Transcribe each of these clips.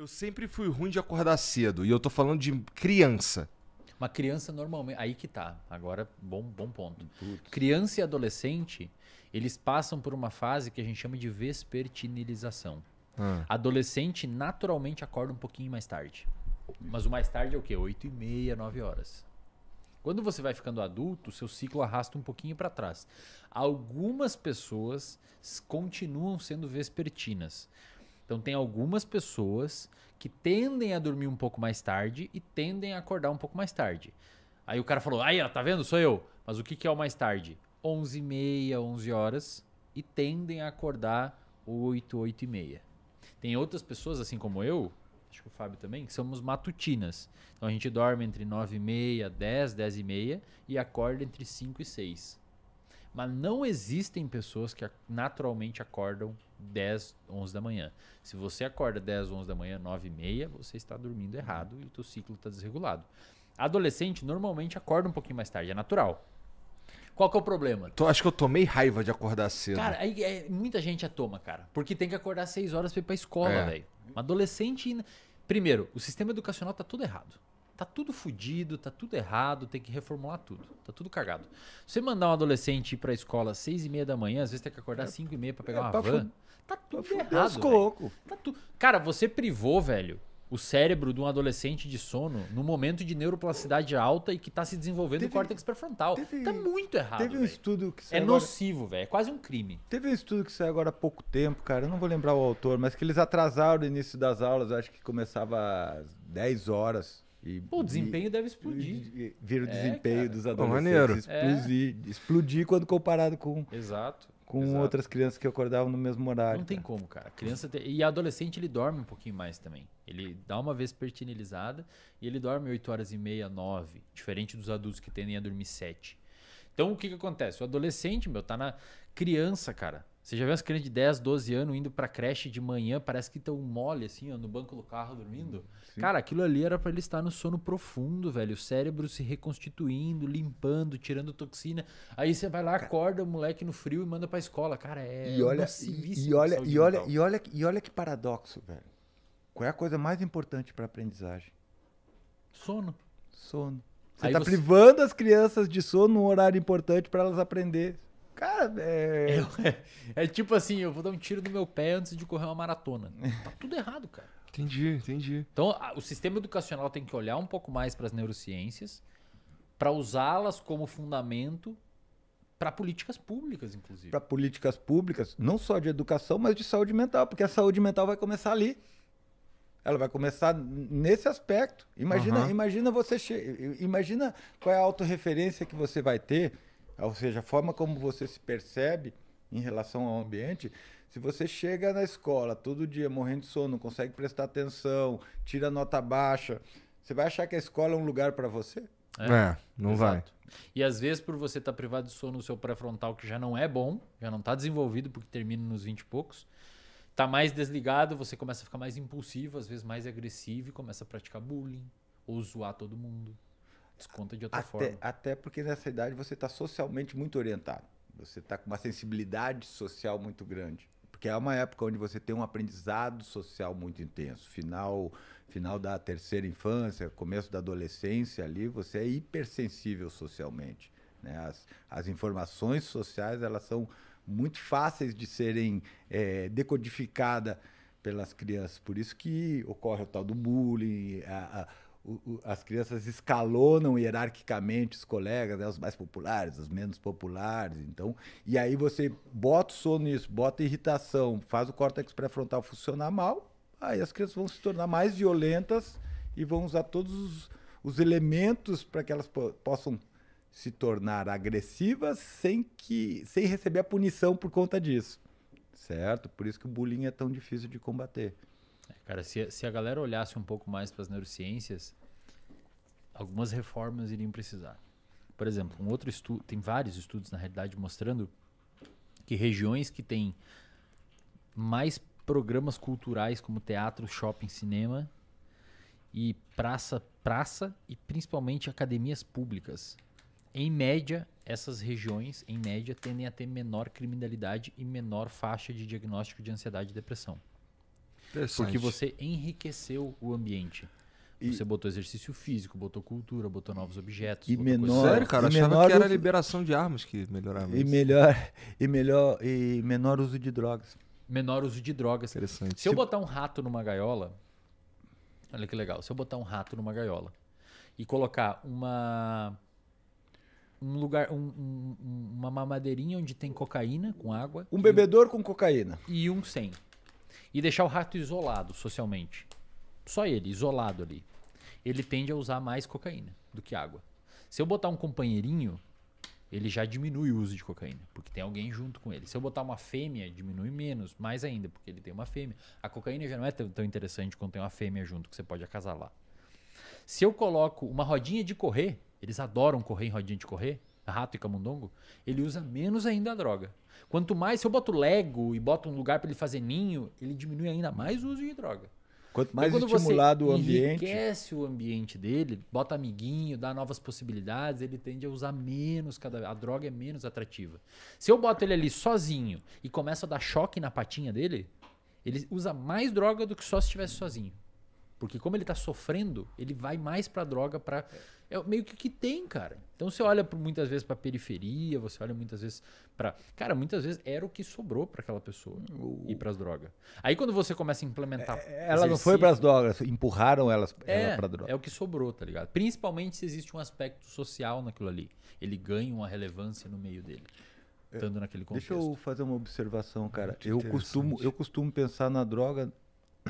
Eu sempre fui ruim de acordar cedo. E eu tô falando de criança. Uma criança normalmente... Aí que tá. Agora, bom ponto. Putz. Criança e adolescente, eles passam por uma fase que a gente chama de vespertinização. Adolescente naturalmente acorda um pouquinho mais tarde. Mas o mais tarde é o quê? 8h30, 9 horas. Quando você vai ficando adulto, seu ciclo arrasta um pouquinho para trás. Algumas pessoas continuam sendo vespertinas. Então tem algumas pessoas que tendem a dormir um pouco mais tarde e tendem a acordar um pouco mais tarde. Aí o cara falou, aí ó, tá vendo? Sou eu. Mas o que é o mais tarde? 11h30, 11 horas e tendem a acordar 8, 8h30. Tem outras pessoas, assim como eu, acho que o Fábio também, que somos matutinas. Então a gente dorme entre 9h30, 10, 10h30 e acorda entre 5 e 6. Mas não existem pessoas que naturalmente acordam 10, 11 da manhã. Se você acorda 10, 11 da manhã, 9h30, você está dormindo errado e o teu ciclo está desregulado. Adolescente normalmente acorda um pouquinho mais tarde, é natural. Qual que é o problema? Acho que eu tomei raiva de acordar cedo. Cara, aí, muita gente toma, cara. Porque tem que acordar 6 horas pra ir pra escola, velho. Um adolescente... Primeiro, o sistema educacional tá tudo errado. Tá tudo fudido, tá tudo errado, tem que reformular tudo. Tá tudo cagado. Se você mandar um adolescente ir pra escola às 6h30 da manhã, às vezes tem que acordar 5h30 pra pegar uma van. Tá tudo errado, velho. Tá Cara, você privou, velho, o cérebro de um adolescente de sono no momento de neuroplasticidade alta e que tá se desenvolvendo o córtex pré-frontal. Tá muito errado, Teve um velho. estudo que É saiu agora- nocivo, velho. É quase um crime. Teve um estudo que saiu agora há pouco tempo, cara. Eu não vou lembrar o autor, mas que eles atrasaram o início das aulas. Eu acho que começava às 10 horas. Pô, o desempenho deve explodir. Vira o desempenho cara. dos maneiro. adolescentes explodir quando comparado com Exato. outras crianças que acordavam no mesmo horário. Não tem cara. como, cara. E adolescente, ele dorme um pouquinho mais também. Ele dá uma vespertinilizada e ele dorme 8h30, 9. Diferente dos adultos que tendem a dormir 7. Então, o que acontece? O adolescente, tá na criança, cara. Você já viu as crianças de 10, 12 anos indo pra creche de manhã, parece que estão mole, assim, ó, no banco do carro dormindo? Sim. Cara, aquilo ali era pra ele estar no sono profundo, velho. O cérebro se reconstituindo, limpando, tirando toxina. Aí você vai lá, acorda o moleque no frio e manda pra escola. Cara, é nocivíssimo pra saúde mental. E olha que paradoxo, velho. Qual é a coisa mais importante para aprendizagem? Sono. Sono. Você Aí tá você- privando as crianças de sono num horário importante para elas aprenderem. Cara, É tipo assim, eu vou dar um tiro no meu pé antes de correr uma maratona. Tá tudo errado, cara. Entendi. Então, o sistema educacional tem que olhar um pouco mais para as neurociências, para usá-las como fundamento para políticas públicas, inclusive. para políticas públicas, não só de educação, mas de saúde mental, porque a saúde mental vai começar ali. Ela vai começar nesse aspecto. Imagina imagina qual é a autorreferência que você vai ter, ou seja, a forma como você se percebe em relação ao ambiente. Se você chega na escola todo dia morrendo de sono, não consegue prestar atenção, tira nota baixa, você vai achar que a escola é um lugar para você? Não vai. Exato. E às vezes, por você estar privado de sono no seu pré-frontal, que já não é bom, já não está desenvolvido, porque termina nos 20 e poucos, tá mais desligado, você começa a ficar mais impulsivo, às vezes mais agressivo e começa a praticar bullying ou zoar todo mundo. Desconta de outra forma. Até porque nessa idade você está socialmente muito orientado. Você está com uma sensibilidade social muito grande. Porque é uma época onde você tem um aprendizado social muito intenso. Final da terceira infância, começo da adolescência ali, você é hipersensível socialmente, né? As informações sociais, elas são muito fáceis de serem decodificadas pelas crianças. Por isso que ocorre o tal do bullying, as crianças escalonam hierarquicamente os colegas, né? Os mais populares, os menos populares. Então, e aí você bota o sono nisso, bota irritação, faz o córtex pré-frontal funcionar mal, aí as crianças vão se tornar mais violentas e vão usar todos os elementos para que elas possam se tornar agressivas sem receber a punição por conta disso. Certo? Por isso que o bullying é tão difícil de combater. Cara, se a galera olhasse um pouco mais para as neurociências, algumas reformas iriam precisar. Por exemplo, um outro estudo, tem vários estudos na realidade mostrando que regiões que têm mais programas culturais como teatro, shopping, cinema e praça e principalmente academias públicas, em média, essas regiões, em média, tendem a ter menor criminalidade e menor faixa de diagnóstico de ansiedade e depressão. Porque você enriqueceu o ambiente. Você botou exercício físico, botou cultura, botou novos objetos. E Sério, cara, eu achava que era a liberação de armas que melhorava e isso. menor uso de drogas. Menor uso de drogas. Interessante. Se eu botar um rato numa gaiola, olha que legal, se eu botar um rato numa gaiola e colocar uma mamadeirinha onde tem cocaína com água. Um bebedor com cocaína. E um sem. E deixar o rato isolado socialmente. Só ele, isolado ali. Ele tende a usar mais cocaína do que água. Se eu botar um companheirinho, ele já diminui o uso de cocaína, porque tem alguém junto com ele. Se eu botar uma fêmea, diminui menos, mais ainda, porque ele tem uma fêmea. A cocaína já não é tão interessante quando tem uma fêmea junto, que você pode acasalar. Se eu coloco uma rodinha de correr, eles adoram correr em rodinha de correr, rato e camundongo, ele usa menos ainda a droga. Quanto mais, se eu boto Lego e boto um lugar para ele fazer ninho, ele diminui ainda mais o uso de droga. Quanto mais estimulado o ambiente... enriquece o ambiente dele, bota amiguinho, dá novas possibilidades, ele tende a usar menos, a droga é menos atrativa. Se eu boto ele ali sozinho e começo a dar choque na patinha dele, ele usa mais droga do que só se estivesse sozinho. Porque como ele tá sofrendo, ele vai mais pra droga, é meio que tem, cara. Então você olha muitas vezes pra periferia, você olha muitas vezes pra... Cara, muitas vezes era o que sobrou pra aquela pessoa ir pras drogas. Aí quando você começa a implementar... Ela não foi pras drogas, empurraram ela pra droga. É o que sobrou, tá ligado? Principalmente se existe um aspecto social naquilo ali. Ele ganha uma relevância no meio dele, estando naquele contexto. Deixa eu fazer uma observação, cara. Eu costumo pensar na droga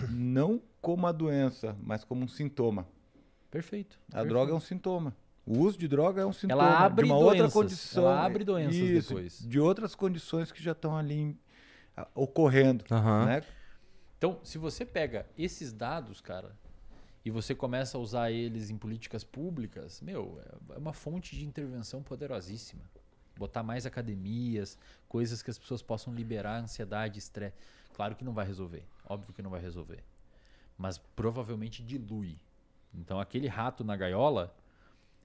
não como a doença, mas como um sintoma. Perfeito. A droga é um sintoma. O uso de droga é um sintoma. Ela abre de uma doenças. Outra condição. Ela abre doenças depois. De outras condições que já estão ali ocorrendo. Né? Então, se você pega esses dados, cara, e você começa a usar eles em políticas públicas, é uma fonte de intervenção poderosíssima. Botar mais academias, coisas que as pessoas possam liberar ansiedade, estresse. Claro que não vai resolver. Óbvio que não vai resolver. Mas provavelmente dilui. Então aquele rato na gaiola,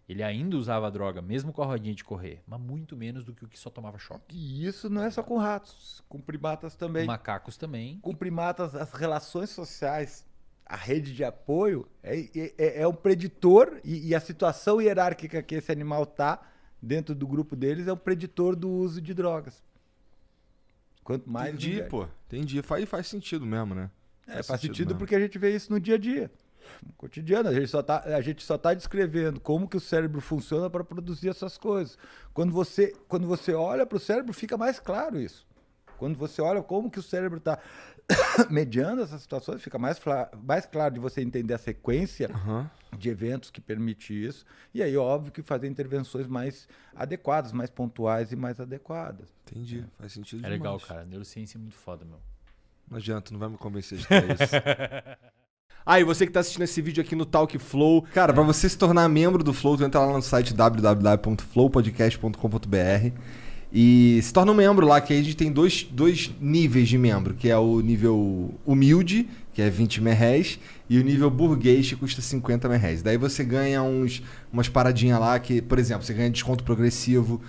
ele ainda usava droga, mesmo com a rodinha de correr, mas muito menos do que o que só tomava choque. E isso não é só com ratos, com primatas também. Com macacos também. Com primatas, as relações sociais, a rede de apoio é um preditor e a situação hierárquica que esse animal está dentro do grupo deles é um preditor do uso de drogas. Quanto mais... Entendi. Faz sentido mesmo, né? Faz sentido mesmo. Porque a gente vê isso no dia a dia. No cotidiano, a gente só tá descrevendo como que o cérebro funciona para produzir essas coisas. Quando você olha para o cérebro, fica mais claro isso. Quando você olha como que o cérebro está mediando essas situações, fica mais claro de você entender a sequência de eventos que permite isso. E aí, óbvio, que fazer intervenções mais adequadas, mais pontuais e mais adequadas. Entendi, faz sentido demais. É legal, cara. Neurociência é muito foda, meu. Não adianta, não vai me convencer de ter isso. E você que tá assistindo esse vídeo aqui no Talk Flow, cara, pra você se tornar membro do Flow, tu entra lá no site www.flowpodcast.com.br e se torna um membro lá, que aí a gente tem dois níveis de membro, que é o nível humilde, que é 20 merréis, e o nível burguês, que custa 50 merréis. Daí você ganha umas paradinhas lá, que, por exemplo, você ganha desconto progressivo,